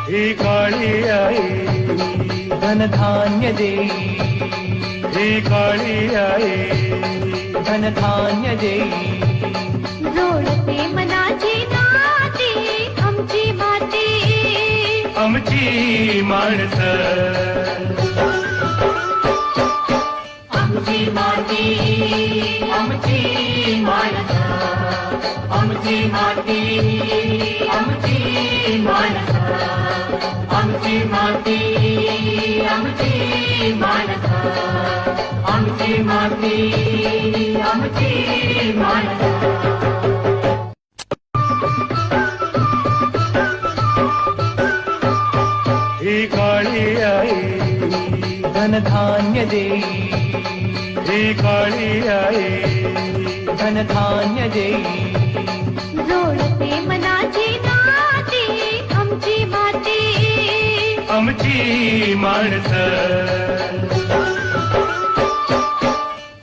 ही काळी आई धनधान्य देई, ही काळी आई धनधान्य देई. जोडते मनाची नाती आमची माती, आमची माणसं, आमची माती आमची माणसं, आमची माती आमची माणसं, आमची माती आमची माणसं, आमची माती आमची माणसं. ही काळी आई धनधान्य देई, ही काळी आई धनधान्य देई. जोडते मनाची नाती आमची माती, आमची माणसं,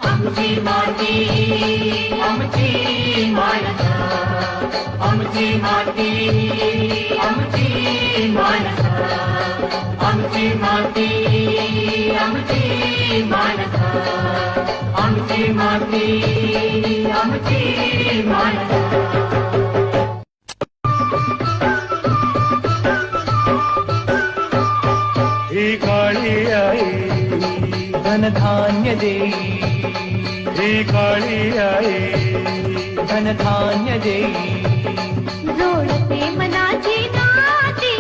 आमची माती आमची माणसं, आमची माती आमची माणसं, आमची माती आमची माणसं, आमची माती आमची माणसं. ही काळी आई धनधान्य देई, ही काळी आई धनधान्य देई. जोडते मनाची नाती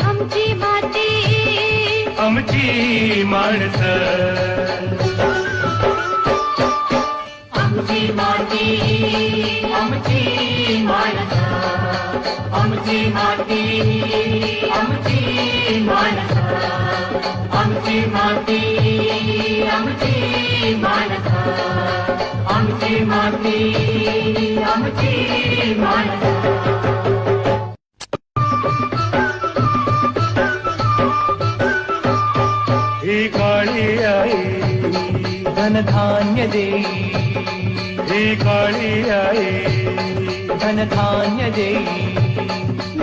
आमची माती, आमची माणसं, आमची माती आमची माणसं, आमची माती आमची माणसं, आमची माती आमची माणसं, आमची माती आमची माणसं. ही काळी आई धनधान्य देई, ही काळी आई धनधान्य देई.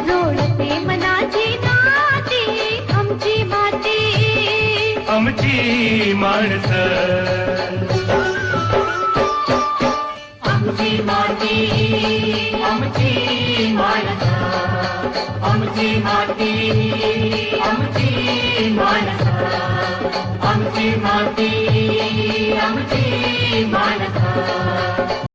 जोडते मनाची नाती आमची माती, आमची माणसं, आमची माती आमची माणसं, आमची माती आमची माणसं, आमची माती आमची माणसं.